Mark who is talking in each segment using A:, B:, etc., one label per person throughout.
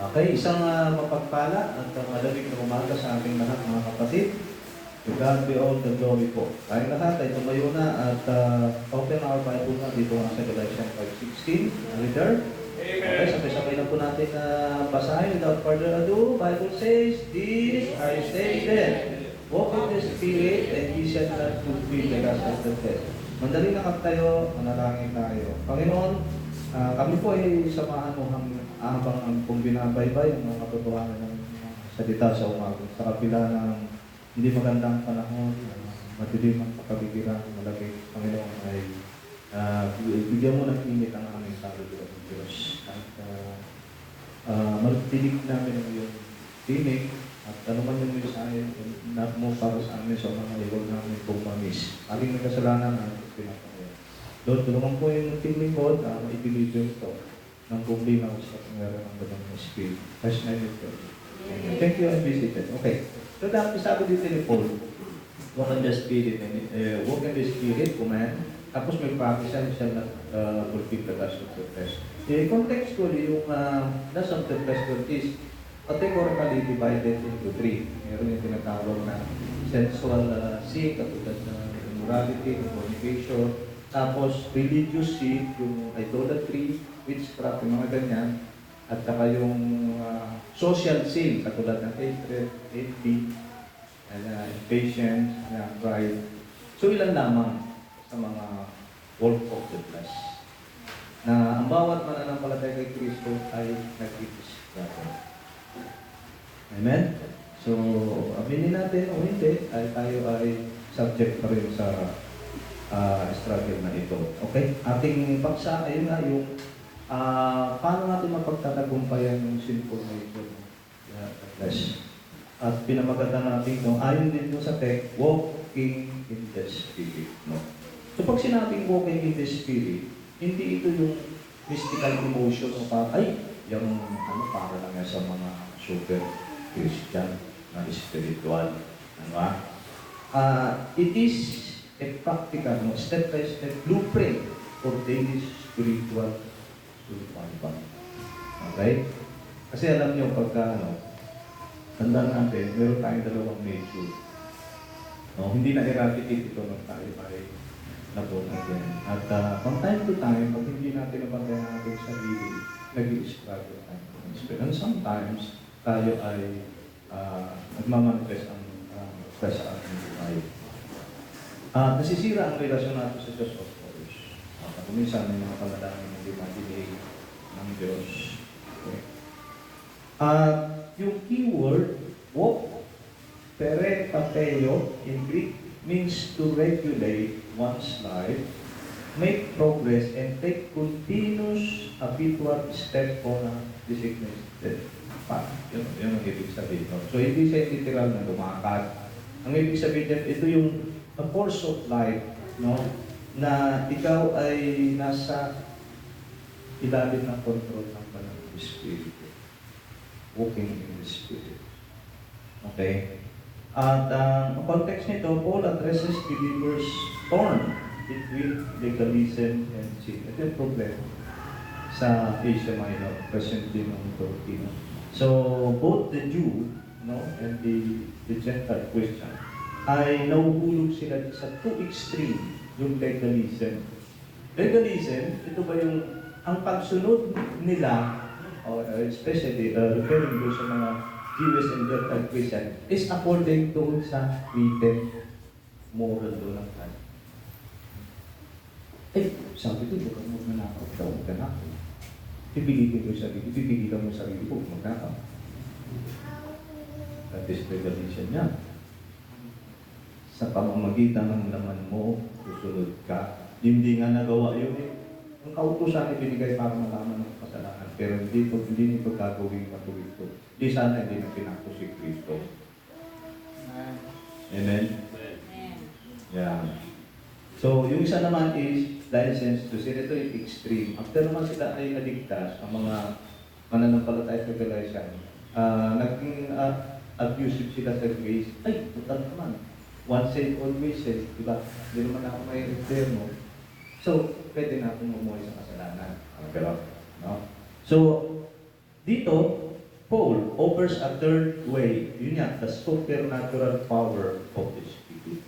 A: Okay, isang mapagpala at malamig na umaga sa ating lahat mga kapatid. To God be all the glory po. Tayong lahat ay tumayo na at open our Bible na dito nga sa Galatians 5:16. Reader. Okay, sabay-sabay na po natin basahin without further ado. Bible says, "This I say then, walk in the Spirit, and ye shall not fulfill the lust of the flesh." Mandali na tayo, manalangin tayo. Panginoon, kami po ay samahan mo habang ang kung binabaybay ang mga katotohanan ng salita sa umaga. Sa kabila ng hindi magandang panahon, madilim ang pagkabibiran, malagay, Panginoon ay bigyan mo ng init ang aming kaluluwa ng Diyos. At magtinig namin ang iyong tinig at ano man yung mensahe na mo para sa amin sa mga iwag namin pumamis. Aking nagkasalanan ang pinapangyayon. Lord, tulungan po yung team lingkod na maipilidyo ito ng kumlinaw sa pangyari ng Banal na Spirit. As na ito. Thank you and visit it. Okay. So, sabi dito ni Paul, walk in the Spirit, walk in the Spirit, command. Tapos may practice yan, siya na fulfill the lust of the flesh. Contextually, yung lust of the flesh is categorically divided into three. Meron yung tinatawag na sensual sin, katulad ng immorality, fornication. Tapos, religious sin, yung idolatry, witchcraft, yung mga ganyan. At saka yung social sin, katulad ng hatred, envy, impatience, pride. So, ilan lamang sa mga work of the flesh. Na ang bawat mananampalataya kay Kristo ay nag-iisip. Amen? So, aminin natin o hindi, ay tayo ay subject pa rin sa struggle na ito. Okay? Ating paksa ay nga yung paano natin mapagtatagumpayan yung sinful nature ng flesh. At pinamaganda natin ito, ayon din sa text, walking in the Spirit. No? So pag sinabing walking in the Spirit, hindi ito yung mystical emotion o ay, yung para lang yan sa mga super Christian na spiritual. Ano ba? It is a practical, step-by-step blueprint for daily spiritual life. Okay? Kasi alam niyo, pagka, tandaan natin, meron tayong dalawang nature. Hindi na eradicate ito ng tayo ay nabot again. At from time to time, pag hindi natin nabantayan ang ating sarili, nag-i-struggle tayo. And sometimes, tayo ay nagmamanifest ang stress sa ating buhay. Nasisira ang relasyon natin sa Diyos of course. Minsan may mga panalangin na hindi madinig ng Diyos. Okay. Yung keyword, walk, pere pateo, in Greek, means to regulate one's life, make progress, and take continuous habitual step on a designated path. Yun ang ibig sabihin. So, hindi siya literal na lumakad. Ang ibig sabihin, ito yung a course of life, na ikaw ay nasa ilalim ng control ng Banal na Espiritu. Walking in the Spirit. Okay? At ang context nito, Paul addresses believers torn between legalism and sin. Ito yung problema sa Asia Minor, presently ng Turkey. So, both the Jew and the Gentile Christian ay nahuhulog sila sa two extreme, yung legalism. Legalism, ito ba yung ang pagsunod nila, especially referring to sa mga Jewish and Gentile Christian, is according to sa written moral law ng God. Sabi ko, huwag kang magnanakaw. Huwag ka na. Pipilitin ko yung sarili. Pipigilan mo yung sarili ko, magnanakaw. That is legalism niya. Sa pamamagitan ng laman mo, susunod ka. Hindi nga nagawa yun Ang kautusan ay binigay para malaman ng kasalanan. Pero hindi nito gagawin matuwid ko. Hindi sana hindi na pinako si Kristo. Amen? Yeah. So, yung isa naman is license to sin. Ito yung extreme. After naman sila ay naligtas, ang mga mananampalataya sa Galatians, naging abusive sila sa grace. Ay, total naman. Once saved, always saved. Diba? Hindi naman ako may repair mo. So, pwede na akong umuwi sa kasalanan. No? So, dito, Paul offers a third way. Yun yan, the supernatural power of the Spirit.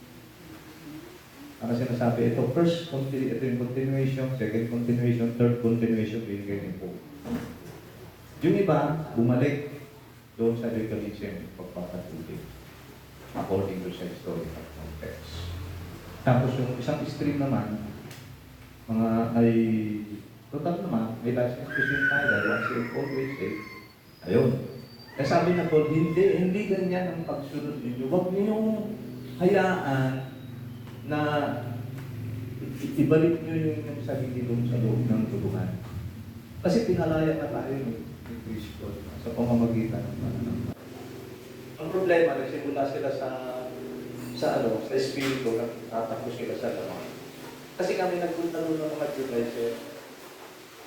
A: Ang sinasabi, ito ito yung continuation, second continuation, third continuation, binigay ni Paul. Yung iba, bumalik doon sa legalism, pagpapatuloy, according to sa historical context. Tapos yung isang stream naman, mga ay, total naman, may license to sin tayo, once saved, always saved. Ayun. Eh sabi na po, hindi ganyan ang pagsunod ninyo. Huwag ninyong hayaan na ibalik nyo yung sarili doon sa loob ng tulungan. Kasi pinalaya na tayo ni Kristo sa pamamagitan ng pananampalataya. Ang problema, nagsimula sila sa Espiritu, nagtatakbo sila sa laman. Kasi kami nagpunta doon ng mga Judaizer,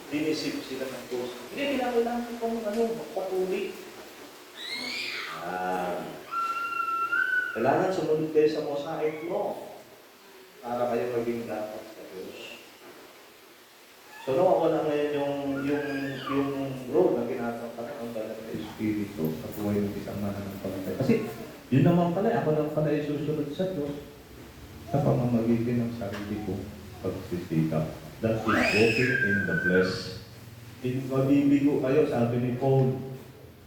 A: dinisip sila ng Diyos. Hindi, kailangan kong magpatuli. Kailangan sumunod kayo sa mosaic mo para kayo maging dapat sa Diyos. So, nawawala ngayon yung role na ginagawa ng banal na Espiritu sa buhay ng isang mananampalataya. Kasi, yun naman pala, ako naman pala isusunod sa Diyos sa pamamagitan ng sarili ko pagsisikap. That is walking in the flesh. Mabibigo kayo, sabi ni Paul.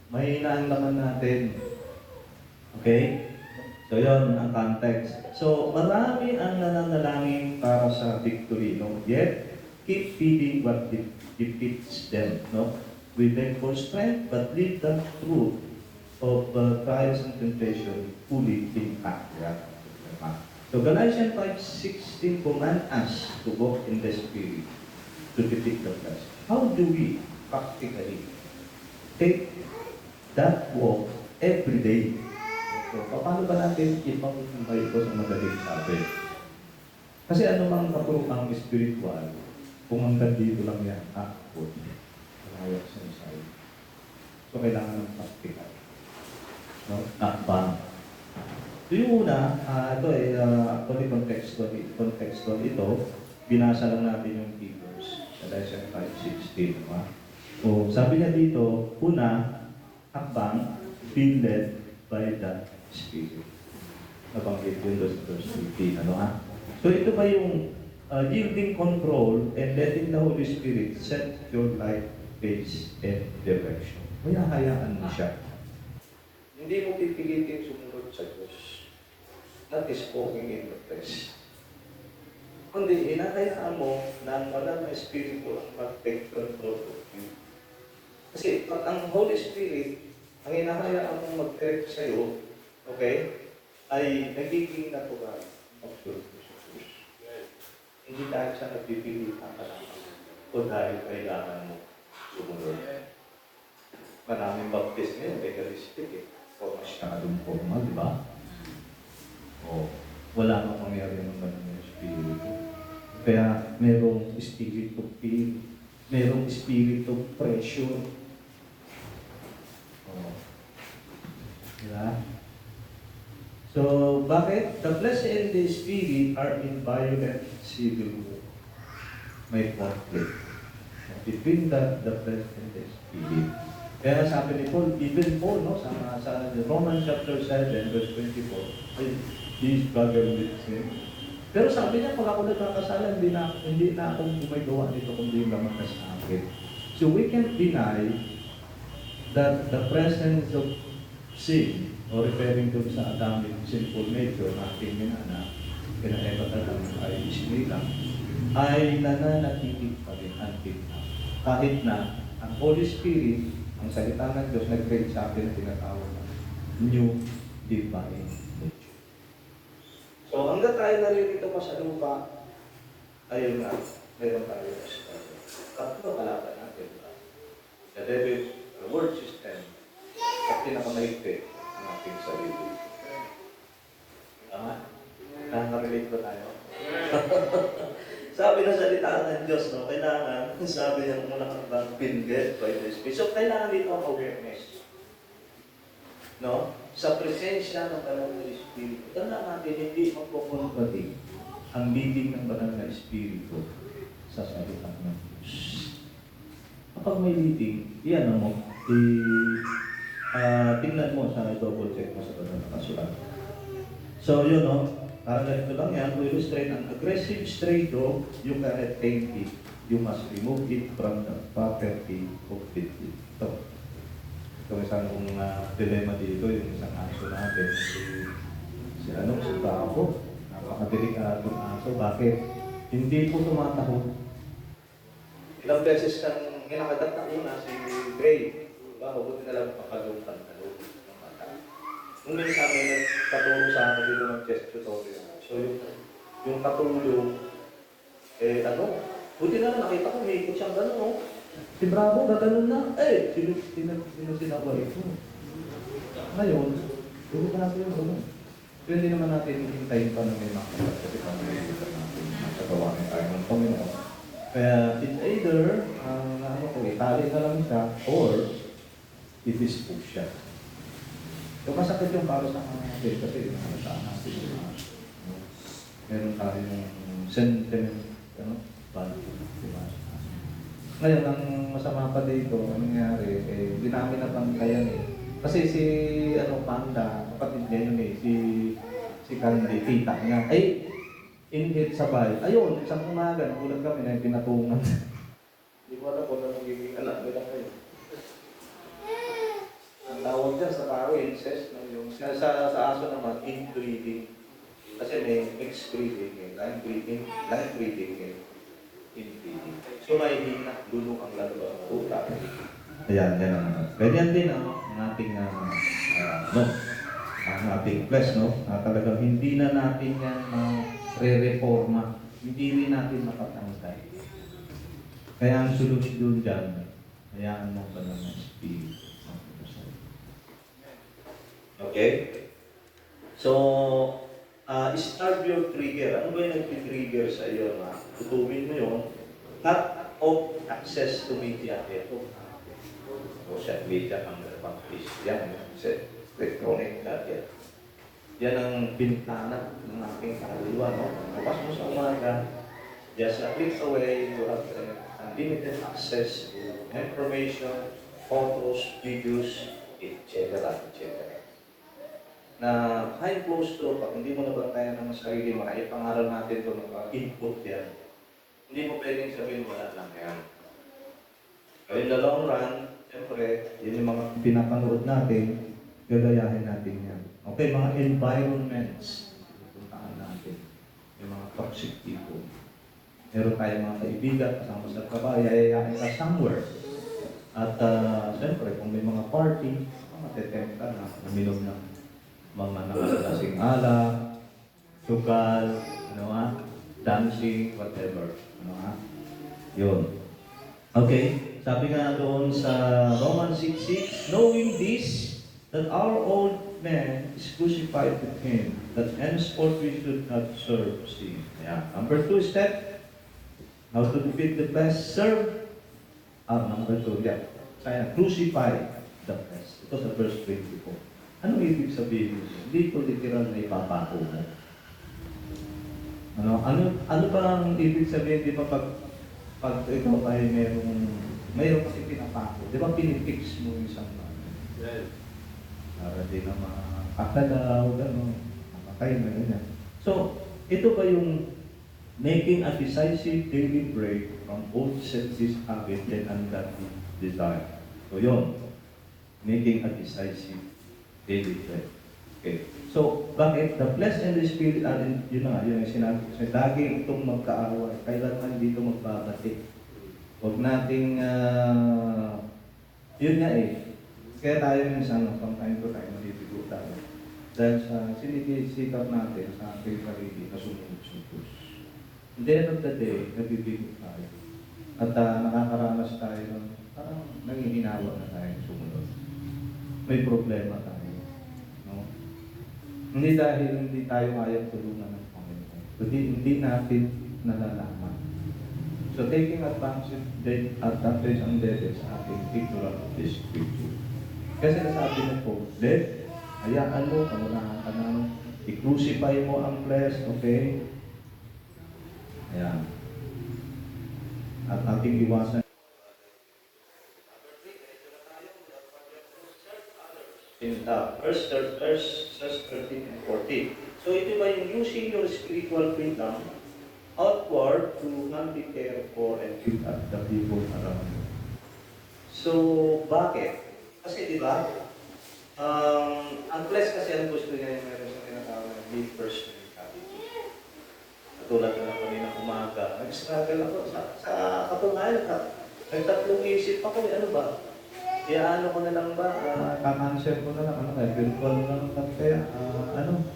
A: Mahina ang laman natin. Okay? So, yun ang context. So, marami ang nananalangin para sa victory, no? Yet, keep feeding what defeats them, no? We beg for strength, but leave the truth of trials and temptation fully intact. Yeah. So Galatians 5:16 command us to walk in the Spirit, to defeat the flesh. How do we practically take that walk every day? So, paano ba natin ipamumuhay ito sa madaling sabi? Kasi anumang kapurupang spiritual, kung hanggang dito lang yan, akot, malawak sa Messiah. So, kailangan ng practical. No? Takbang. So yung una, actually contextual ito, binasa lang natin yung Hebrews, Galatians 5:16. Diba? So, sabi niya dito, una, hakbang, being led by the Spirit. Nabanggit yun doon sa verse 15. Ano ha? So ito ba yung yielding control and letting the Holy Spirit set your life, pace, and direction. Kaya hayaan mo siya. Hindi mo pipilitin sumunod sa Diyos. That is walking in the flesh. Kundi, hinahayaan mo na ang wala na Espiritu ang mag-take control of you. Kasi pag ang Holy Spirit, ang hinahayaan mong mag-direct sa'yo, okay, ay nagiging natural of your Diyos. Hindi dahil sa nagpipilitan ka lang o dahil kailangan mo sumunod. Maraming baptism ngayon, legalistic eh. O masyadong formal, di ba? O wala nang mangyari ng banal na Espiritu. Kaya merong spirit of fear, merong spirit of pressure. O, diba? So, bakit? The flesh and the spirit are in violent civil war. May conflict between the flesh and the spirit. Kaya sabi ni Paul, even Paul, no, sa Romans chapter 7, verse 24, he struggled with sin. Pero sabi niya, pag ako nagkakasala, hindi na akong gumagawa nito kundi yung laman na sa akin. So we can't deny that the presence of sin, o referring to sa Adamic sinful nature na ating minana, kina-Eva Adam ay isinilang, ay nananatilig pa rin until now. Kahit na ang Holy Spirit, ang salita ng Diyos nag-create sa atin na tinatawag na new divine nature. So, hanggang tayo naririto pa sa lupa, ayun nga, meron tayo na struggle. Tatlo kalaban natin. The devil, the world system, at pinakamaligpit ang ating sarili. Tama? Nakaka-relate ba tayo? Sabi na salita ng Diyos, no, kailangan, sabi niya muna kang pinget by the Spirit. So, kailangan dito ang awareness. No? Sa presensya ng banal na Espiritu, tanda natin, hindi magpupuntating ang leading ng banal na Espiritu sa salita ng Diyos. Kapag may leading, iyan mo, tingnan mo sa double check mo sa nakasulat. So yun no, para ganito lang yan, to illustrate an aggressive stray dog, you cannot tame it. You must remove it from the property completely. Ito isang dilemma dito, yung isang aso natin, si Tapo. Napakadelikadong aso. Bakit? Hindi po tumatahog. Ilang beses kang ginakagat na una si Gray. Diba? Huwag na lang pakalungkan na loob ng mata. Nung minsan may nagkatulong sa akin dito ng chest tutorial. So yung katulong, buti na lang nakita ko, may ikot siyang gano'n, no? Si Bravo, gaganon na. Sino sinabay ko? Ngayon, huwag na natin yung gano'n. So hindi naman natin hintayin pa na may makakat kasi pang-iitan natin. Nakagawa ng tayo ng Panginoon. Kaya it's either, itali na lang siya, or i-dispose siya. So masakit yung para sa mga kasi nakalataan natin yung mga meron tayong sentiment, value, diba? Ngayon, ang masama pa dito, ang nangyari, ginamit na pangkayan Kasi si, Panda, kapatid niya yun si Candy, tita niya, inhit sabay. Ayun, isang umaga, nagulat kami na yung pinatungan. Hindi ko alam kung ano magiging anak nila kayo. Ang tawag dyan sa tao, incest, yung sa aso naman, inbreeding. Kasi may mixed breeding, line breeding, inbreeding. So may hina, dulo ang lalo, utak. Ayan, yan ang ganyan din ang ating ang ating flesh, no? Talagang hindi na natin yan re-reforma. Hindi rin natin makatangkay. Kaya ang solusyon dyan, hayaan mo ka ng Spirit. Okay? So, start your trigger. Ano ba yung nag-trigger sa iyo? Tutumin mo yun. Cut off access to media. Ito. Social media ang pang-fish. Yan. Electronic gadget. Yan ang bintana ng aking kaliwa. No? Kapag mo sa umaga, just a click away, you have unlimited access to information, photos, videos, etc. Na high close to, pag hindi mo nabantayan ng sarili mo, ay pangaral natin ito ng input yan. Hindi mo pwedeng sabihin wala lang yan. So in the long run, siyempre, yun yung mga pinapanood natin, gagayahin natin yan. Okay, mga environments, puntaan natin. Yung mga toxic people. Meron tayong mga kaibigan, kasama sa trabaho, yayayain ka somewhere. At siyempre, kung may mga party, matetempt ka na, naminom ng mga nakalasing alak, sugal, dancing, whatever. Yun. Okay, sabi nga doon sa Romans 6:6, knowing this, that our old man is crucified with him, that henceforth we should not serve sin. Yeah. Number 2 step, how to defeat the flesh, serve. Number 2, crucify the flesh. Ito sa verse 24. Anong ibig sabihin nito? Hindi ito literal na ipapako mo. Ano ba ang ibig sabihin? Di ba pag ikaw ay mayroong kasi pinapako, di ba pinifix mo yung isang para di na makakalaw, gano'n, makakain na ganyan. So, ito ba yung making a decisive daily break from old selfish habit and ungodly desire? So, yun. Making a decisive daily break. Okay. So, bakit? The flesh and the spirit are yun na nga, yun yung sinabi ko. Lagi itong magkaaway. Kailangan dito magbabati. Huwag nating, yun nga Kaya tayo minsan, from time to time, nalitigo tayo. Dahil sa sinisikap natin sa ating sarili na sumunod-sutos. At the end of the day, nabibigo tayo. At nakakaranas tayo ng parang nangihinawa na tayo sumunod. May problema tayo. No? Hindi dahil hindi tayo ayaw tulungan ng Panginoon. Hindi natin nalalaman. So taking advantage ang devil sa ating ignorant of this scripture. Kasi nasabi na po, hayaan mo, kamunahan ka na, i-crucify mo ang flesh, okay? Ayan. At ating iwasan. In verse 13 and 14. So ito ba yung using your spiritual freedom outward to humbly care for and build up the people around you. So, bakit? Kasi di ba, ang blessed kasi ang gusto niya yung meron sa tinatawag na be first mentality. Katulad na lang kanina umaga, nag-struggle ako sa katunayan, nagtatlong isip ako, ano ba? Kaya ano ko na lang ba, kakansel ko na lang, ano kaya, virtual na lang kaya, ano?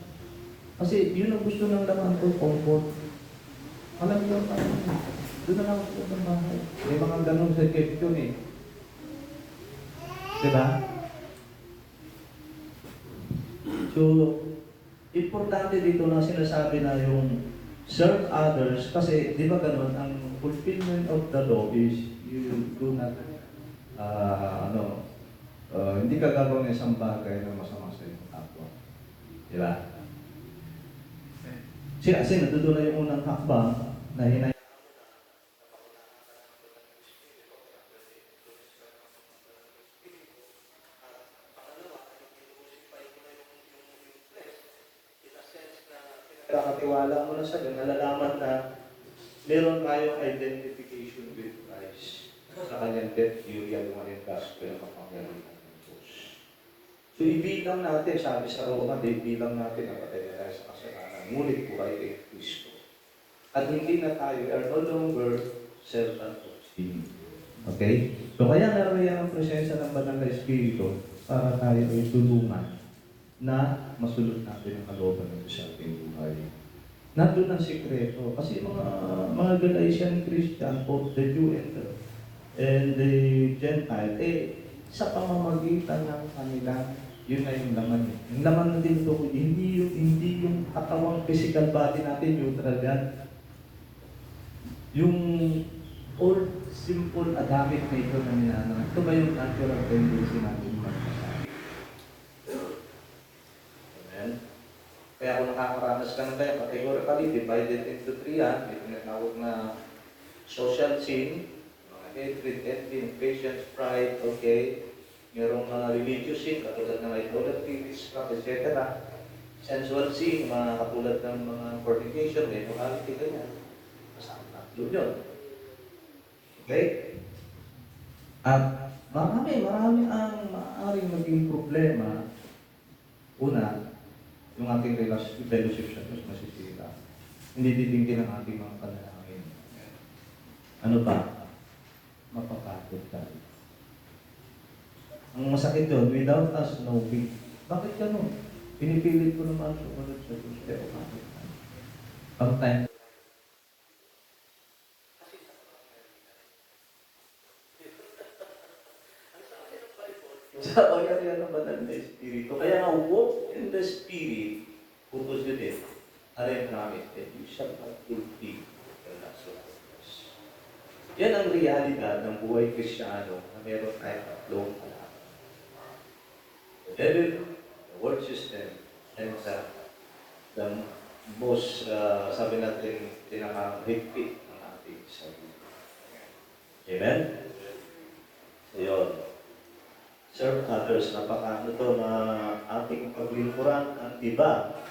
A: Kasi yun ang gusto ng laman ko, comfort. Alam niyo, doon na lang ako sa bahay. May mga ganun sa question eh. Diba? So, importante dito na sinasabi na yung serve others kasi di ba ganun, ang fulfillment of the law is you do not hindi ka gagawin ng isang bagay na masama sa iyong kapwa. Di ba? Kasi natutulad yung unang hakbang na hinay. Kakatiwala mo na sa ganun, nalalaman na meron tayong identification with Christ. Sa kanyang death, burial, lumarin, gospel, ang kapangyarihan ng Diyos. So, ibilang natin, sabi sa Roma, ibilang natin ang patay na tayo sa kasalanan. Ngunit buhay kay Kristo. At hindi na tayo, are no longer servant of sin. Okay? So, kaya naroon yan ang presensya ng Banal na Espiritu para tayo ay tulungan na masulot natin ang kalooban ng Diyos sa ating buhay. Nandun ang sikreto. Kasi mga Galatian Christian, both the Jew and the Gentile, sa pamamagitan ng kanilang, yun na yung laman. Yung laman na din ito, hindi yung katawang physical body natin, neutral yan. Yung old, simple Adamic nature na ninanang. Ito ba yung natural tendency natin magpasabi? Amen? Kaya kung nakakaranas ka na tayo, categorically divided into three yan, may tinatawag na social sin, mga hatred, envy, impatience, pride, okay? Merong mga religious sin, katulad ng idolatry, witchcraft, etc. Sensual sin, mga katulad ng mga fornication, immorality, ganyan. Masama tatlo yun. Okay? At marami ang maaaring maging problema. Una, yung ating fellowship sa Diyos masisira. Hindi titingin ang ating mga panalangin. Ano ba? Mapapagod tayo. Ang masakit doon, without us knowing. Bakit ganun? Pinipilit ko naman sumunod sa Diyos. Pero bakit? Ang time. Sa pangyarihan ng Banal na Espiritu. Kaya nga, walk in the Spirit, purpose yun eh, I promise that you shall not fulfill the lust of the flesh. Yan ang realidad ng buhay Kristyano na meron tayong tatlong alaman. The devil, the world system, and the most, sabi natin, pinaka-higpit ng ating sarili. Amen? So yun. Serve others, napaka-ano to na ating paglingkuran ang iba.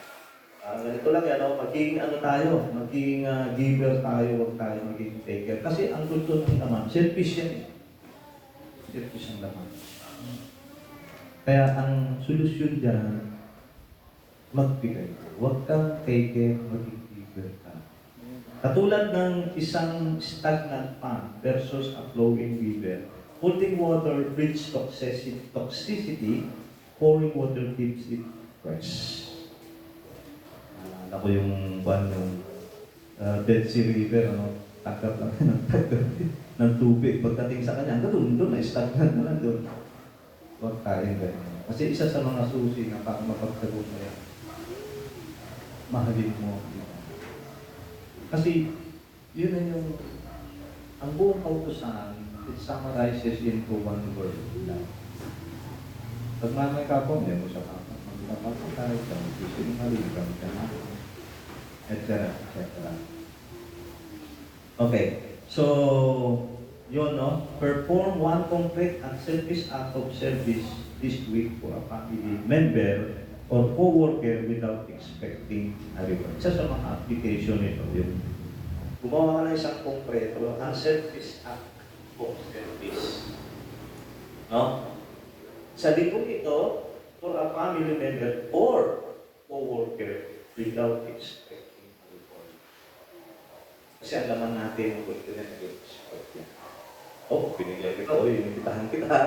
A: Ganito lang yan, maging ano tayo, maging giver tayo, huwag tayo maging taker. Kasi ang gusto ng laman, selfish yan eh. Selfish ang laman. Kaya ang solusyon dyan, magbigay. Huwag kang taker, maging giver ka. Katulad ng isang stagnant pond versus a flowing river. Holding water breeds toxicity, pouring water keeps it fresh. Ako yung Dead Sea River, tagap lang ng tubig. Pagdating sa kanya, doon, na-stagnant na lang doon. Huwag tayong ganyan. Kasi isa sa mga susi na para mapagtagot mo yan, mahalin mo. Kasi, yun na yung, ang buong kautusan, it summarizes into one word. Pag mamay ka po, may mo sa kapag magpapatay ka, magsisinungaling ka, etc. etc. Okay. So, Yun, no? Perform one concrete and selfish act of service this week for a family member or co-worker without expecting a reward. Isa sa mga application nito, yung gumawa ka ng isang konkreto, unselfish act of service. No? Sa lingkong ito, for a family member or co-worker without expecting a reward. Kasi ang laman natin, kung ito na nag-expect yan. Oh, pinigay kita, inimbitahan kita.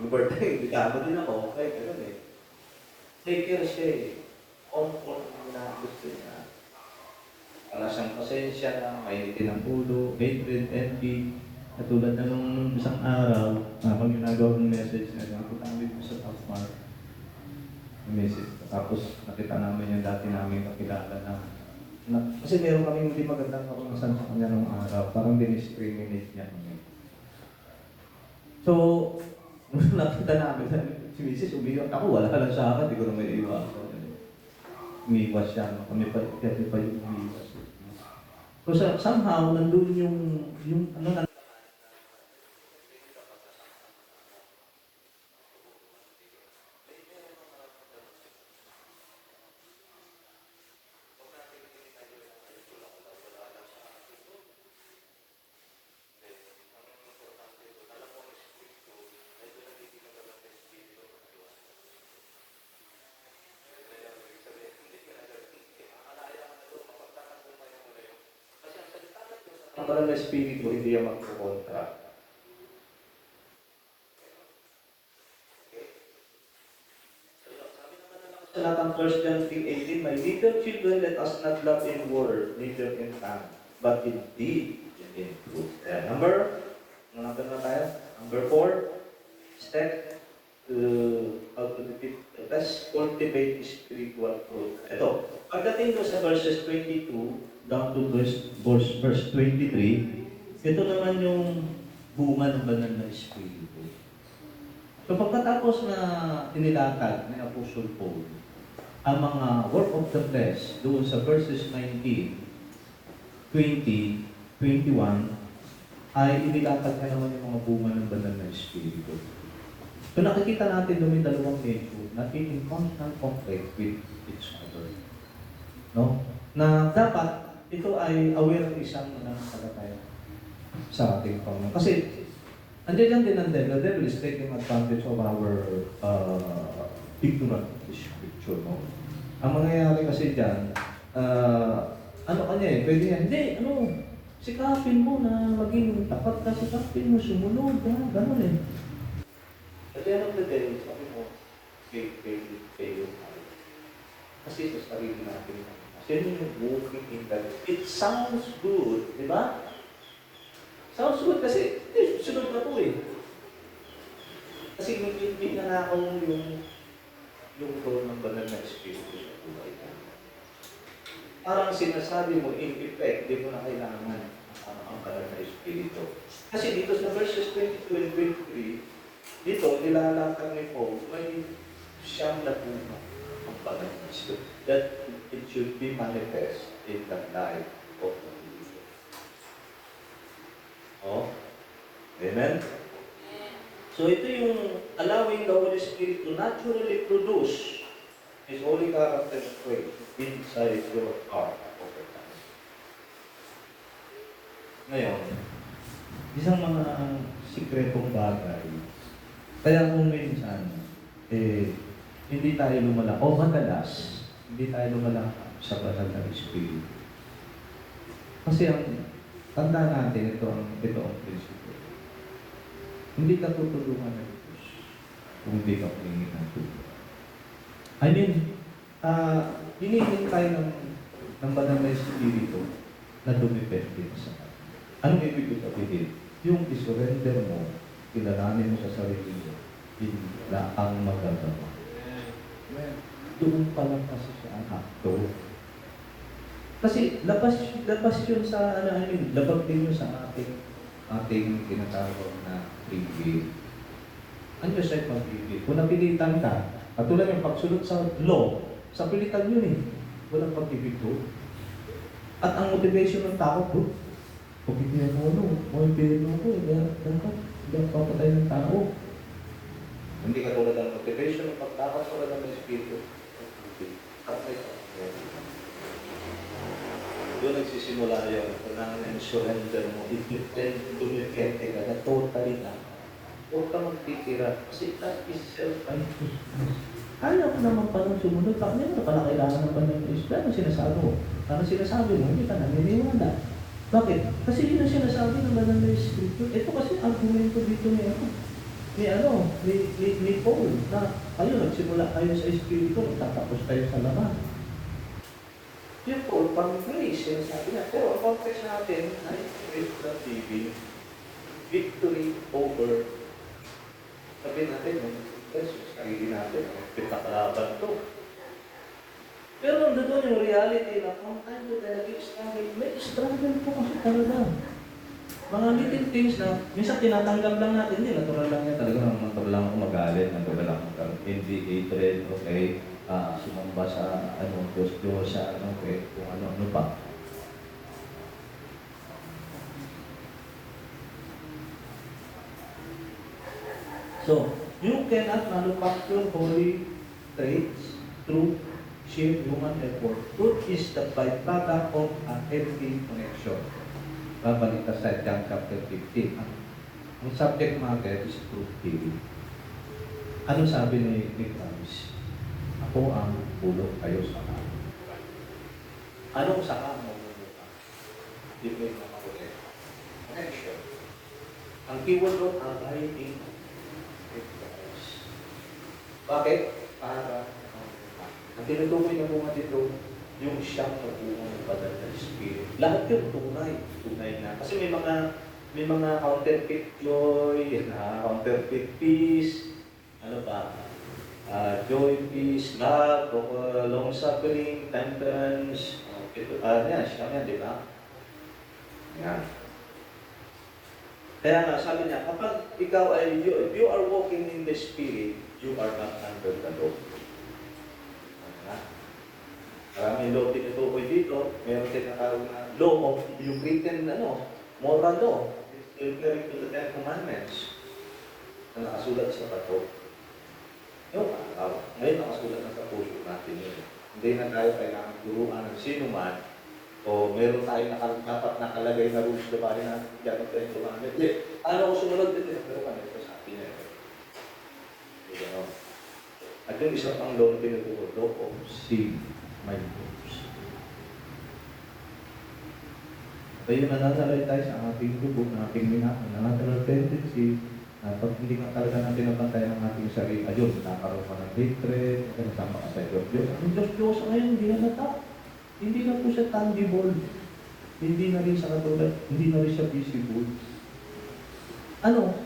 A: Yung birthday, imbitahan mo din ako. Okay, gano'n eh. Take care siya eh. Comfort na gusto niya. Wala siyang pasensya na, mainitin ang ulo, hatred, envy. Katulad na nung isang araw, habang ginagawa ng message na nakita namin ko sa top mark. Message. Tapos nakita namin yung dati namin kakilala na kasi meron kami hindi magandang karanasan sa kanya nung araw. Parang diniscriminate niya kami. So, nakita namin, si Mrs. umiyak ako, wala lang sa akin, hindi ko na may iwasan. Umiwas siya, kami pa yung umiwas. So somehow, nandun yung ano na ang parang na espiritu, hindi yan magkukontra. Sa latang 1 John 3:18, my little children, let us not love in word, neither in tongue, but in deed and in truth. Number na tayo? Number 4, step to how to defeat. Let's cultivate spiritual fruit. Ito, pagdating ko sa verses 22 down to verse 23, ito naman yung bunga ng banal na espiritu. So pagkatapos na inilatag ni Apostle Paul ang mga work of the flesh doon sa verses 19, 20, 21, ay inilatag na naman yung mga bunga ng banal na espiritu. So nakikita natin doon yung dalawang nature na in constant conflict with each other. No? Na dapat ito ay aware ng isang mananampalataya sa ating Panginoon. Kasi andiyan din ang devil. The devil is taking advantage of our ignorant of the scripture. No? Ang mangyayari kasi dyan, ano kanya eh, pwede yan, hindi, sikapin mo na maging tapat ka, sikapin mo, sumunod ka, gano'n eh. At the end of the day, sabi mo, fail. Kasi sa sarili natin, kasi yung walking in that, it sounds good, di ba? Sounds good kasi, sunod na po eh. Kasi hindi na ako yung role ng banal na espiritu sa buhay ka. Parang sinasabi mo, in effect, di mo na kailangan ang banal na espiritu. Kasi dito sa verses 22 and 23, dito, nilalatag ni Paul, may siyang napunga ang banal na espiritu. That it should be manifest in the life of the believer. Oh, amen? So ito yung allowing the Holy Spirit to naturally produce His holy character trait inside your heart over time. Ngayon, isang mga sikretong bagay, kaya kung minsan, hindi tayo lumala, o madalas, hindi tayo lumala sa banal na Espiritu. Kasi ang tanda natin, ito ang prinsipyo. Hindi ka tutulungan ng Diyos kung hindi ka humingi ng tulong. I mean, hinihingi tayo ng banal na Espiritu na dumipende sa atin. Anong ibig sabihin? Yung isurrender mo, kilalanin mo sa sarili mo, hindi ang magagawa. Doon pa lang kasi siya ang akto. Kasi labas yun sa, labag din yun sa ating tinatawag na free will. Ano siya pag-ibig? Kung napilitan ka, katulad yung pagsulot sa law, sa pilitan yun eh. Walang pag-ibig doon. At ang motivation ng tao, Pag hindi ako, may pino ko, dapat hindi ako papatay ng tao. Hindi ka tulad ng motivation ng pagtakas tulad ng Espiritu. Kapay ka. Doon nagsisimula yun. Kung surrender mo, if you tend to dumipente ka na totally na, huwag ka magtitira. Kasi that is self-righteousness. Ayaw ko naman palang sumunod. Bakit hindi mo na pala kailangan ng banal na Espiritu? Ano sinasabi mo? Ano sinasabi mo? Hindi ka naniniwala. Bakit? Kasi yun ang sinasabi ng banal na Espiritu. Ito kasi argumento dito ni Paul na kayo nagsimula kayo sa Espiritu, tatapos kayo sa laman. Yung Paul, pang grace, sinasabi niya. Pero ang context natin ay with the living victory over sabi natin, Jesus, sarili natin, pinakalaban to. Pero nandun yung reality na kung time ko talaga struggle, may struggle po kasi talaga. Mga little things na, minsan tinatanggap lang natin, hindi, natural lang yan. Talaga natural lang ako magalit, natural lang ako hindi hatred, okay, sumamba sa, Diyos, sa, okay, kung ano pa. So, you cannot manufacture holy traits through sheer human effort. Truth is the byproduct of a healthy connection. Babalik ka sa John chapter 15. Ang subject matter is truth healing. Ano sabi ni Christ? Ako ang bulok, kayo saka. Anong saka mo bulok ka? Hindi mo yung makakulit. Connection. Ang keyword doon, abiding with Christ. Bakit? Para ang tinutukoy na bunga dito, yung siyang pag-uong ng banal na Espiritu. Lahat yun tunay na. Kasi may mga counterfeit joy, counterfeit peace, joy, peace, love, long-suffering, temperance, siyang yan, di ba? Yan. Kaya nga, sabi niya, kapag ikaw if you are walking in the Spirit, you are not under the law. Maraming law tinutukoy dito, meron tinatawag na law of yung written, moral law, referring to the Ten Commandments na nakasulat sa bato. Ngayon nakasulat na sa puso natin yun. Hindi na tayo kailangan turuan ng sino man o meron tayong dapat nakalagay na rules na bali natin yan ang Ten Commandments. Ano ko sumunod din? Pero ito sa atin na yun. At yung isa pang law na tinutukoy, law of sin. My goals. Kaya nananalay tayo sa ating dugo, na ating natural tendency, na pag hindi ka talaga natin napantayan ng ating sarili, ayun, nakaroon ka ng hatred, nasama ka sa Diyos. Ang Diyos ngayon, hindi na natap. Hindi na po siya tangible. Hindi na rin siya katulad, hindi na rin siya visible.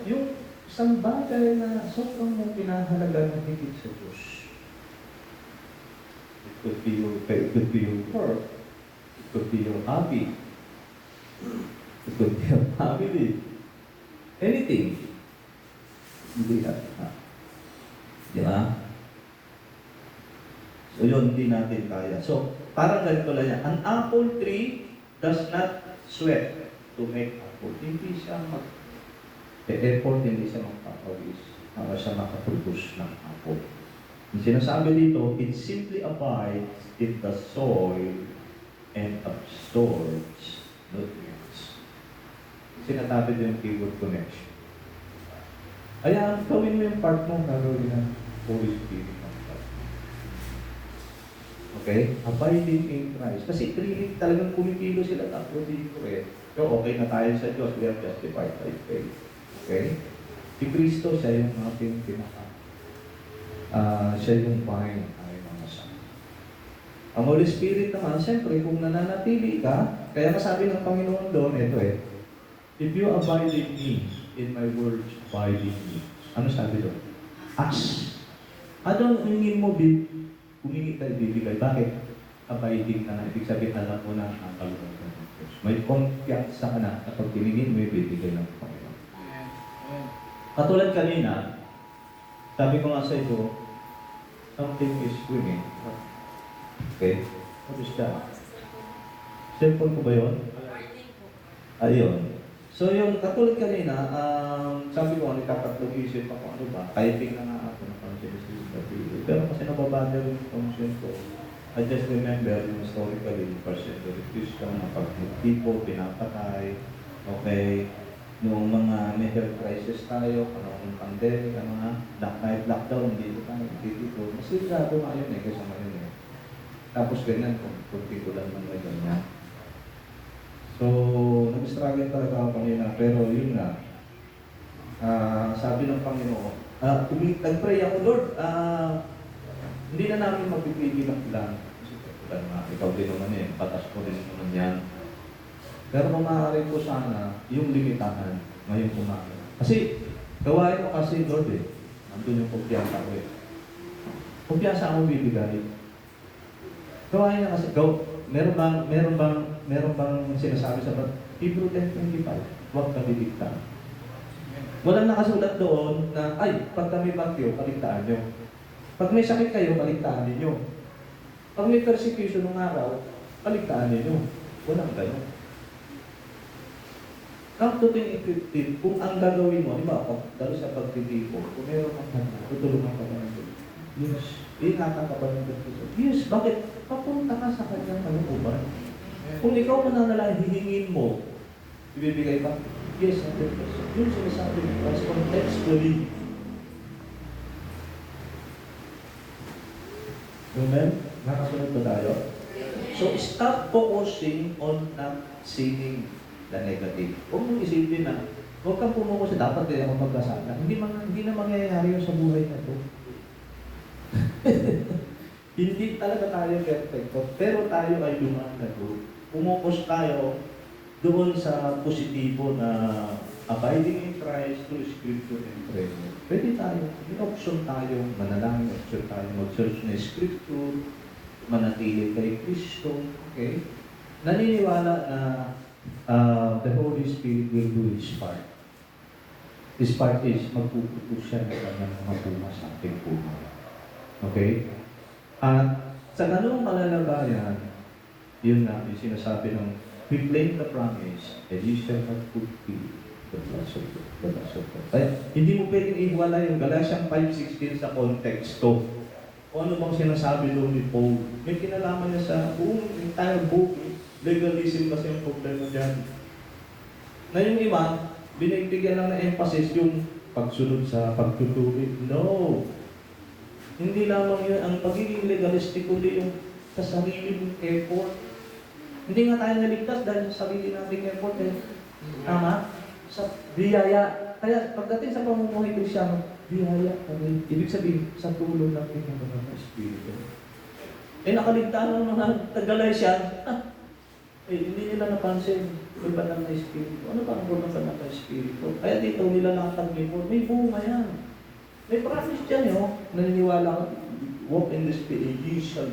A: Yung isang bagay na sobrang mong pinahalaga na higit sa Diyos. It could be your pet, it could be your work, it could be your hobby, it could be your family, anything. Hindi na. Di ba? So yun, hindi natin kaya. So, parang ganito lang yan. An apple tree does not sweat to make apple. Hindi siya effort, hindi siya magpapawis para siya makaproduce ng apple. Yung sinasabi dito, it simply abides in the soil and absorbs nutrients. Sinasabi din yung keyword connection. Kaya gawin mo yung part mo, gagawin ng Holy Spirit. Okay? Abiding in Christ. Kasi talagang kumipilo sila, tapos dito So okay na tayo sa Diyos, we are justified by faith. Okay? Si Kristo, siya yung ating siya yung vine ay mga son. Ang Holy Spirit naman, siyempre, kung nananatili ka, kaya masabi ng Panginoon doon, if you abide in me, in my words, abide in me. Ano sabi doon? Ask. Ano ang hingin mo, humingi tayo bibigay. Bakit? Abiding ka na. Ibig sabihin, alam mo na ang kalunod ng Diyos. May kumpiyansa ka na kapag tinigin mo, ibibigay ng Panginoon. Katulad kanina, sabi ko nga sa ito, something is swimming. Okay? What is that? Cellphone ko ba yun? Ayun. So yung katulad kanina, sabi ko, nagkatatlong isip ako, ano ba, typing na nga ako ng conscience sa video. Pero kasi nababanda rin yung conscience ko. I just remember yung historically, first century Christian, na pag tipo, pinapatay, okay, noong mga medical crisis tayo, panahon ng pandemic, ano nga, lockdown, dito tayo, dito. Mas ligado nga yun kaysa ngayon eh. Tapos ganyan, kung ko lang naman ganyan. So, nag-struggle talaga ako kanina, pero yun nga, sabi ng Panginoon, nag-pray ako, Lord, hindi na namin mapipigil ang plan. Kasi plan nga, ikaw din naman eh, patas ko din naman yan. Pero kung maaari ko sana, yung limitahan, ngayon kumain. Kasi, gawain mo kasi, Lord eh, nandun yung kumpiyansa ko eh. Kumpiyansa ako bibigay. Gawain niya kasi, meron bang sinasabi sa Hebrew 10:25, huwag ka bibigta. Walang nakasulat doon na, ay, pag kami bagyo, kaligtaan nyo. Pag may sakit kayo, kaligtaan ninyo. Pag may persecution ng araw, kaligtaan ninyo. Walang ganyan. Come to 10:15, kung ang gagawin mo, di ba, dahil sa pagtitipo, kung meron kang handa, tutulungan ka na ng yes. Ingatan ka ba ng Diyos? Yes, bakit? Papunta ka sa kanyang kalooban. Kung ikaw mananalangin, hihingin mo, ibibigay ka? Yes, 100%. Yun sinasabi ni Christ contextually. Amen? Nakasunod ba tayo? So, stop focusing on not seeing the negative. Huwag mong isipin na, huwag kang pumuko sa dapat din ako magkasala. Hindi na mangyayari yun sa buhay na ito. Hindi talaga tayo perfecto, pero tayo ay lumalago. Pumukos tayo doon sa positibo na abiding in Christ through Scripture and prayer. Pwede tayo, may option tayo, manalangin, option tayo, mag-search na Scripture, manatili kay Kristo, okay? Naniniwala na the Holy Spirit will do His part. His part is magpuputos siya ng kanyang mga bunga sa ating buhay. Okay? At sa ganung kalalagayan, yun na, yung sinasabi ng we claim the promise and you shall not fulfill the blessing of God. Kaya, hindi mo pwedeng iwala yung Galatians 5:16 sa konteksto. O ano bang sinasabi doon ni Paul? May kinalaman niya sa buong entire book. Legalism kasi yung problema dyan. Na yung iba, binibigyan lang ng emphasis yung pagsunod sa pagtutuwid. No! Hindi lamang yun, ang pagiging legalistic kundi yung sa sarili mong effort. Hindi nga tayo naligtas dahil sa sarili nating effort eh. Tama? Sa biyaya. Kaya pagdating sa pamumuhay Kristyano, biyaya kami. Ibig sabihin, sa tulong ng Panginoon ng Espiritu. Eh nakaligtaan ng mga Tagalasian, hindi nila napansin. May banal na Espiritu. Ano ba ang role ng banal na Espiritu? Kaya dito nila nakatag-report, may bunga yan. May promise dyan yun. Naniniwala ka, walk in the Spirit, you shall.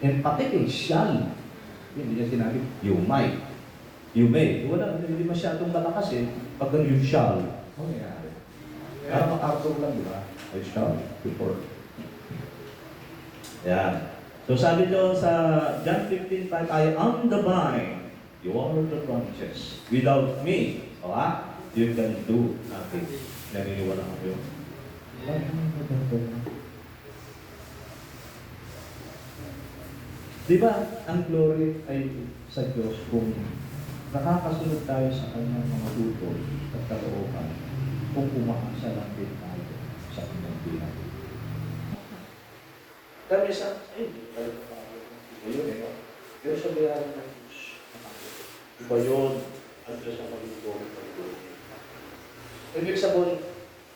A: Emphatic eh, shall. Hindi niya sinabi, you might. You may. Wala, hindi masyadong malakas eh. Pag you shall. Ano nangyari? Para makartong lang, di ba? I shall, before. Yan. So sabi nyo sa John 15:5, I am the vine, you are the branches. Without me, you can do nothing. Naniniwala ko yun. Di ba, ang glory ay sa Diyos kung nakakasunod tayo sa kanyang mga utos at kalooban kung umakasa lang din tayo sa kanyang bilang. Kami sa, iba yun eh, no? Pero sa biyaran ng Diyos, iba yun, ang Diyos ang mag-glory ng glory.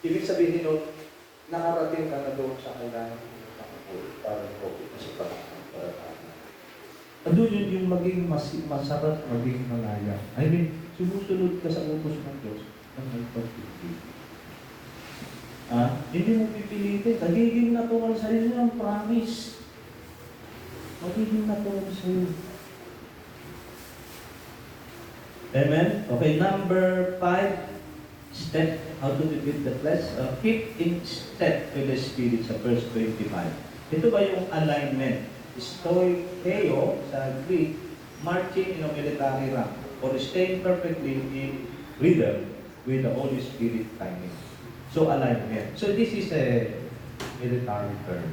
A: Ibig sabihin nun, nakarating ka na doon sa kailangan ng Panginoon para profit na sa Panginoon. Andun yun yung maging masarap, maging malaya. I mean, sumusunod ka sa utos ng Diyos ng may pagpipili. Hindi mo pipilitin. Nagiging natural sa iyo ang promise. Magiging natural sa iyo. Amen? Okay, number 5. Step, how to defeat the flesh. Keep in step with the Spirit sa verse 25. Ito ba yung alignment? Stoikeo sa Greek, marching in a military rank. or staying perfectly in rhythm with the Holy Spirit timing. So, alignment. So, this is a military term.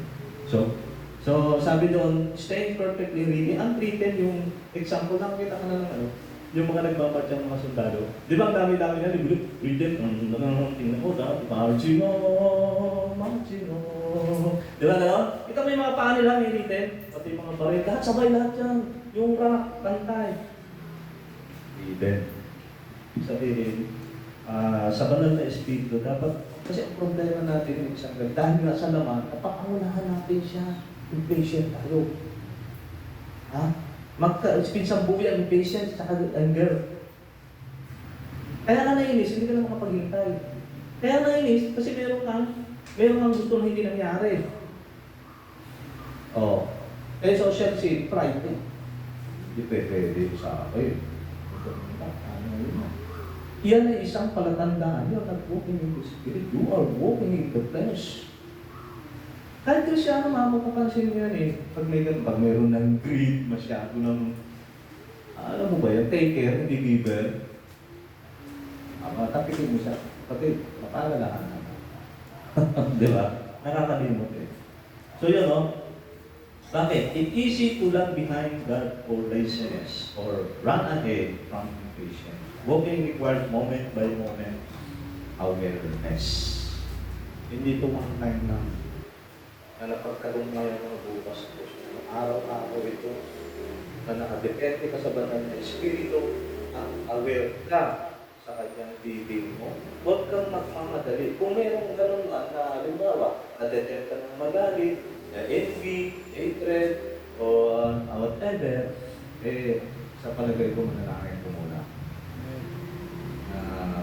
A: So sabi doon, staying perfectly ready, unwritten yung example, nakakita ka na ng ano, yung mga nagbabatch ng mga sundalo. Di ba ang dami-dami na, written, tingnan mo, marching on, marching on. Di ba gano'n? Ito may mga paa nila, may written, pati yung mga baril, lahat sabay lahat yan. Yung rock, pantay. Written. Sabihin, sa banal na espiritu, dapat, kasi ang problema natin yung isang dahil nga sa laman, napakaunahan natin siya. Impatient tayo. Ha? Pinsang buhay ang impatient sa anger. Kaya ka nainis, hindi ka na makapaghintay. Kaya nainis, kasi meron kang gusto na hindi nangyari. Oh. Kaya social sin, pride eh. Hindi pwede sa akin. Ano yun? Yan ay isang palatandaan. You're not walking in the Spirit. You are walking in the flesh. Kahit Kristyano, mapapansin mo yan eh. Pag mayroon ng greed, masyado ng, alam mo ba yan, taker, hindi giver. Tapikin mo siya. Pati, mapaalalahan naman. Di ba? Nakakalimot eh. So yun o. Bakit? It's easy to lag behind God or laziness or run ahead from impatience. Walking requires moment by moment awareness. Hindi ito one time lang. Na napagkaroon ngayon ng bukas po. Araw-araw ito na nakadepende ka sa banal na Espiritu at aware ka sa kanyang bibig mo. Huwag kang magmamadali. Kung mayroong ganun lang na halimbawa, nadetempt ka ng magalit, na envy, hatred, o whatever, sa palagay ko manalangin ko muna.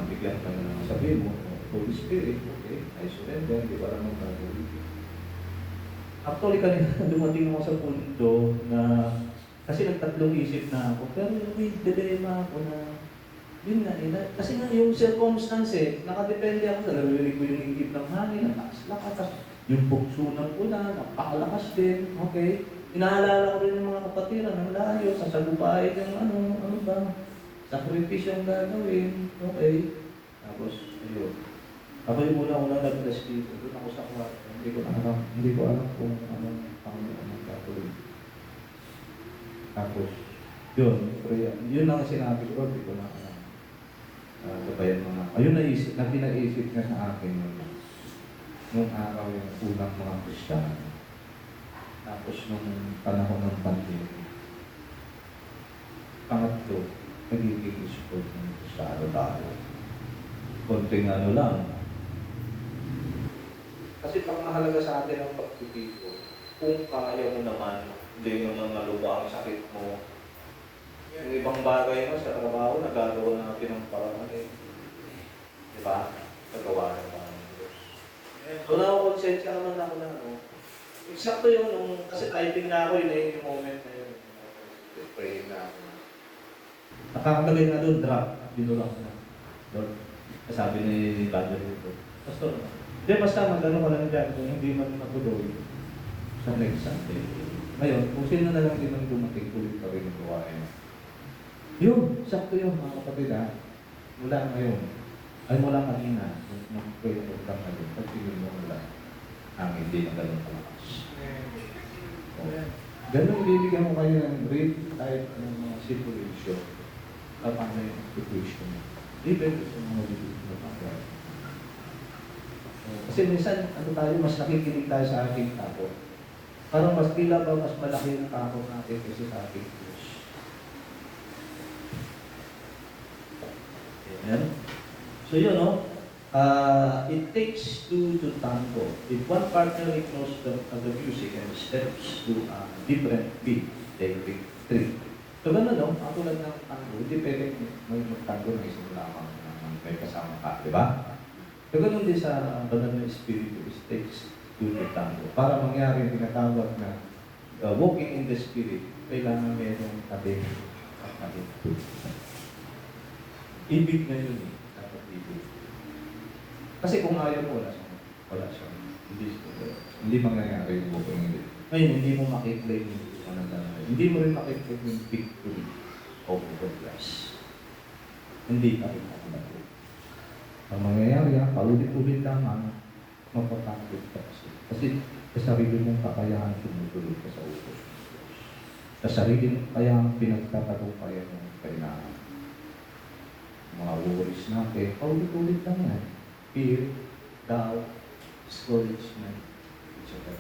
A: Bigyan ka na sabihin mo, Holy Spirit, okay, I surrender, di ba naman gagawin? Actually, kanina dumating ako sa punto na, kasi nagtatlong isip na ako, pero may dilemma ako na, yun nga, kasi nga yung circumstance nakadepende ako sa naririnig ko yung higit ng hangin, lakas, yung bukso ng ulan, napakalakas din, okay? Inaalala ko rin ng mga kapatiran ng layo, sasalupain yung ano ba, sakripisyo ang gagawin, okay? Tapos, ayun. Ako yung una-una nag-bless dito, doon ako sa kwarto. Hindi ko alam kung anong gagawin. Tapos, yun, yun lang sinabi ko, hindi ko na alam. Sabayan mga, ayun pinaisip nga sa akin nung araw yung unang mga Kristiyano. Tapos nung panahon ng pandemya. Pangatlo, nagiging sport ng Kristiyano tayo. Konting ano lang. Kasi pang mahalaga sa atin ang pagtitipon, kung kaya mo naman, hindi naman maluba ang sakit mo. Yung ibang bagay mo sa trabaho, nagagawa natin ng paraan eh. Di ba? Nagawa naman ng Diyos. So nakakonsensya naman ako na eksakto yun, kasi typing na ako, yun yung moment na yun. Praying na ako. Nakakagaling na doon, drop. Binulak na. Lord, sabi ni Father dito, Pastor, hindi, basta mag-ano ka lang dyan, kung hindi man matuloy sa next Sunday. Ngayon, kung sino na lang din ang dumating, tuloy pa rin yung gawain. Yun, sakto yun mga kapatid ha. Mula ngayon, ay mula kanina, nag-pray na pagkang ngayon, pag-tigil mo mula, ang hindi na ganun kalakas. Ganun, bibigyan mo kayo ng great type ng mga situation. Paano yung situation mo. Even sa mga situation na bagay. Kasi minsan, mas nakikinig tayo sa ating takot. Parang mas tila ba mas malaki ang takot natin kasi sa ating Diyos. Amen? So yun, it takes two to tango. If one partner ignores the music and steps to a different beat, they pick three. So gano'n, ang tulad ng tango, hindi pwede mag-tango na isang lamang may kasama ka, di ba? So gano'n din sa banal na Espiritu, it takes two to tango. Para mangyari yung tinatawag na walking in the Spirit, kailangan mayroong tabi at tabi. Ibig na yun dapat ibig. Kasi kung ayaw mo, wala siya. Hindi mangyayari yung walking in the Spirit. Ngayon, hindi mo makiklaim yung panandang. Hindi mo rin makiklaim yung victory of the flesh. hindi ka rin makalago. Ang mangyayari, paulit-ulit lang mapapagod ka kasi sa sarili mong kakayahan tumutuloy ka sa utos. Sa sarili mong kakayahan pinagtatagumpayan mo kailangan. Mga worries natin, paulit-ulit lang yan. Fear, doubt, discouragement, etc.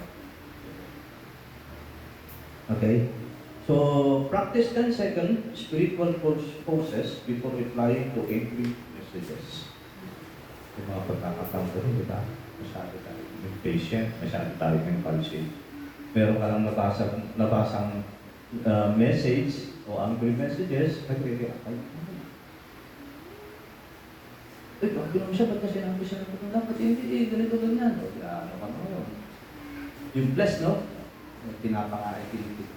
A: Okay? So, practice 10 second spiritual poses before replying to every messages. Yung mga pagkakataon ko rin, di ba? Masyado tayo impatient, masyado tayo impulsive. Meron ka lang nabasang message o angry messages, nag-react kayo. Pag binom siya, ba't na sinabi siya ng dapat hindi, ganito ganyan. O, ano ka na yun? Yung bless, no? Pinapakain, pinitig.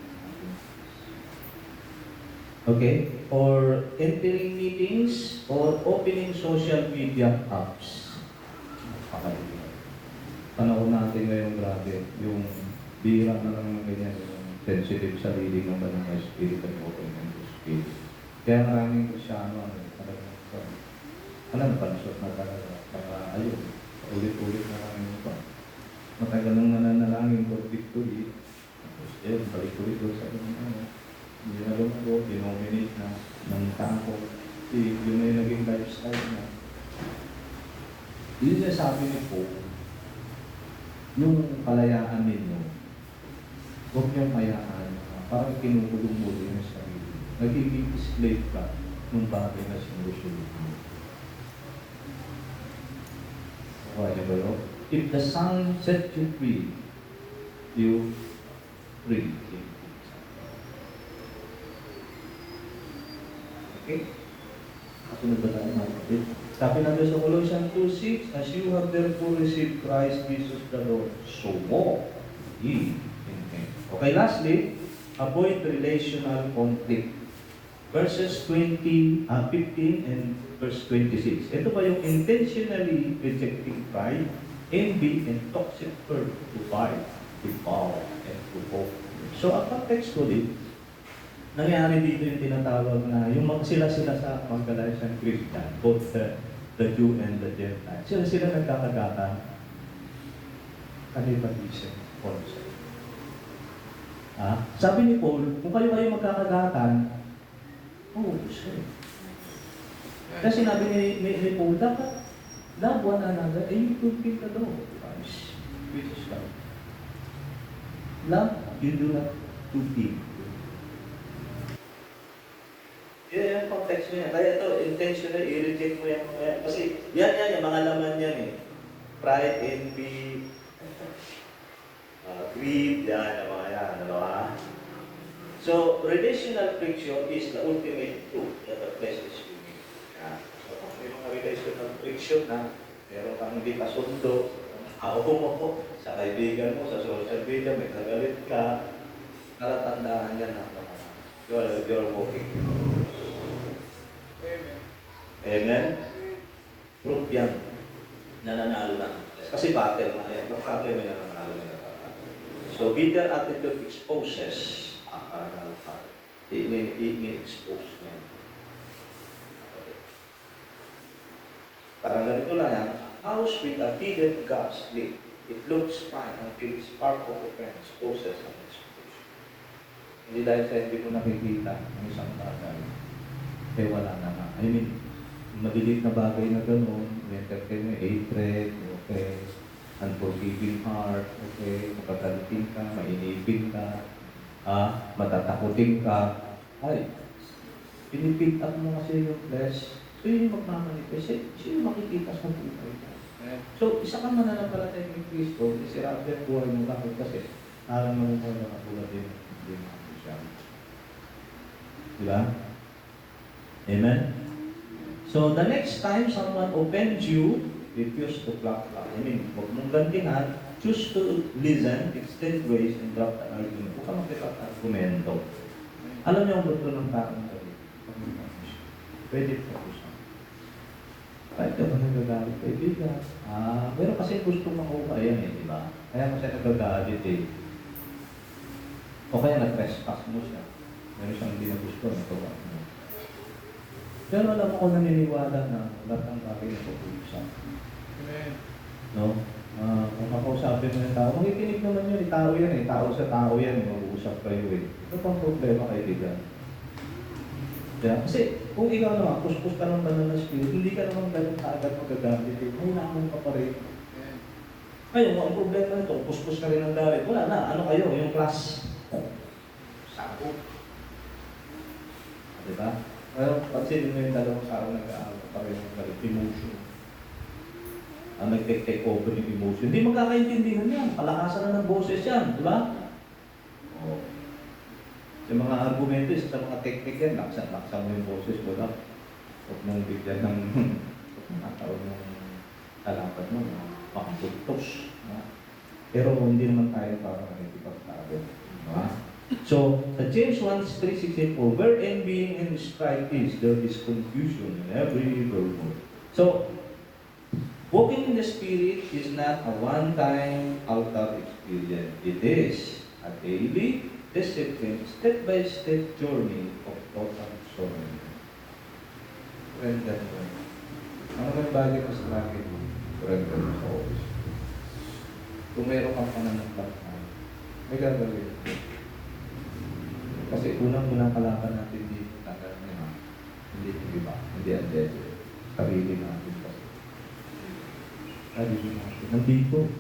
A: Okay? Or entering meetings or opening social media apps. Napakailan. Panahon natin ngayon, grabe, yung bira na lang yung ganyan, yung sensitive sa reading ng Banang Spirit at open ng Spirit. Kaya maraming Krisyano, pansot na talaga, para ayun, ulit-ulit na lang yung pa. Matagal nang nananalangin for victory, tapos yun, balik-ulit sa mga hindi na lumago, dinominate na ng tao. Yun na yung naging lifestyle na. Yun na sabi ni Paul, yung kalayaan ninyo, huwag niyong hayaan, parang kinukulong mo rin yung sarili. Nagiging slave ka nung bagay na sinusunod mo. Okay, diba? If the sun set you free, you free. Okay? Kasunod ba tayo mga? Sabi na doon sa Colossians 2:6, as you have therefore received Christ Jesus the Lord, so walk ye in Him. Okay, lastly, avoid relational conflict. Verses 15 and verse 26. Ito ba yung intentionally rejecting pride, envy, and toxic word to fight, devour, and to hope. So, ang context ko din, nangyari dito yung tinatawag na yung sila-sila sa mga Galatian Christian, both the Jew and the Gentile. Sila nagkakagatan. Cannibalism concept. Sabi ni Paul, kung kayo magkakagatan, gusto eh. Kasi sinabi ni Paul, dapat love one another and you fulfill the law of Christ, which is love. Love, you do not fulfill. Yan yung context mo yan. Kaya ito, intentionally, i-reject mo yan. Kasi yan, yung mga laman yan eh. Pride, envy, greed, yan, yung mga yan. Ano ha? So, relational friction is the ultimate truth that the flesh is unique. So, may mga relational friction na meron kang hindi kasundo, mo sa kaibigan mo, sa social media, may kagalit ka, natatandaan yan na you're walking. Amen? Proof yan. Nananalo na. Kasi battle na yan. Battle may nananalo na. So, bitter attitude exposes ini-expose niya. Parang ganito lang yan. House with a hidden God's lip. It looks fine until spark of offense exposes and expose. Hindi dahil sa hindi ko nakikita ang isang bagay. Kaya wala na nga. I mean, madilit na bagay na gano'n, may entertainment, hatred, okay, unforgiving heart, okay, makagalitin ka, mainipin ka, matatakutin ka, ay, pinipick up mo kasi yung flesh, so yun yung magmamanifest, so yung makikita sa buhay ka. So, isa kang mananampalataya ni Kristo, isirap yung buhay mo, bakit kasi, alam mo mo na katulad din mga Kristiyan. Diba? Amen? So, the next time someone offends you, refuse to clap. I mean, huwag mong gantihan, choose to listen, extend grace, and drop the argument. Huwag ka makipag-argumento. Alam niyo ang gusto ng taong sabi. Pwede focus on. Kahit ka ba nagagalit, kaibigan? Pero kasi gusto makuha yan eh, di ba? Kaya kasi nagagalit eh. O kaya nag-trespass mo siya. Meron siyang hindi na gusto, nagawa mo. Pero alam mo, ako naniniwala na lahat ng bagay na pag-uusap.
B: Amen.
A: No? Kung makausapin mo yung tao, makikinig naman yun. Tao yan eh. Tao sa tao yan eh. Mag-uusap kayo eh. Ito pang problema, kaibigan. Yeah? Kasi kung ikaw naman, puspos ka ng banal na spirit, hindi ka naman ganun kaagad magagamit eh. May nakong ka pa rin.
B: Amen.
A: Ngayon, ang problema nito, puspos ka rin ng gamit. Wala na. Ano kayo? Yung class. Sako. Diba? Pero pansin mo yung dalawang tao nag-aaral pa rin ng emotion. Ang nag-take over yung emotion. Hindi magkakaintindihan yan. Palakasan na ng boses yan. Diba? Oo. Sa mga argumento, sa mga technique yan, laksan mo yung boses mo lang. Huwag mong bigyan ng nakataon ng kalaban mo. Makapagtos. Pero hindi naman tayo para nakikipagtago. Diba? So, James 1:3-16, where envying and strife is, there is confusion in every word. So, walking in the Spirit is not a one-time outer experience. It is a daily discipline, step-by-step journey of total surrender. Surrender mo. Ano may bagay mo sa langit? Surrender mo sa Holy Spirit. Kung meron kang pananampalataya, may gagawin. Kasi unang-unang kalaban natin dito, tagal na hindi iba, hindi ang devil. Sarili natin kasi. Sarili natin. Nandito.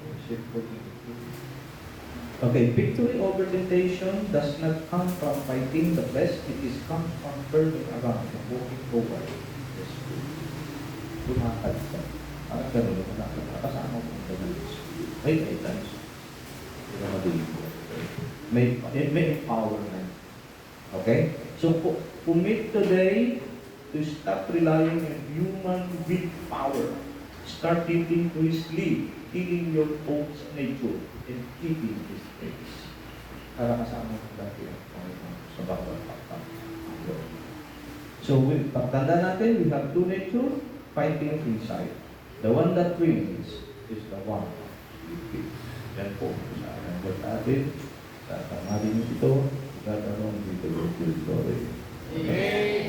A: Okay, victory over temptation does not come from fighting the flesh, it is comes from turning around and walking over the Spirit. Lumakad ka. Parang gano'n, kasama ko ang gano'n. May times. Hindi ka madigo. May empowerment. Okay? So, commit today to stop relying on human willpower. Start living to His lead, killing your old nature, and keeping His pace. Para kasama ko dati ang Panginoon sa bawat pakpak. So, pagtanda natin, we have two nature fighting inside. The one that wins is the one we keep. Yan po, sa ating natin, sa tamarin ito, gagawin dito yung glory.
B: Amen.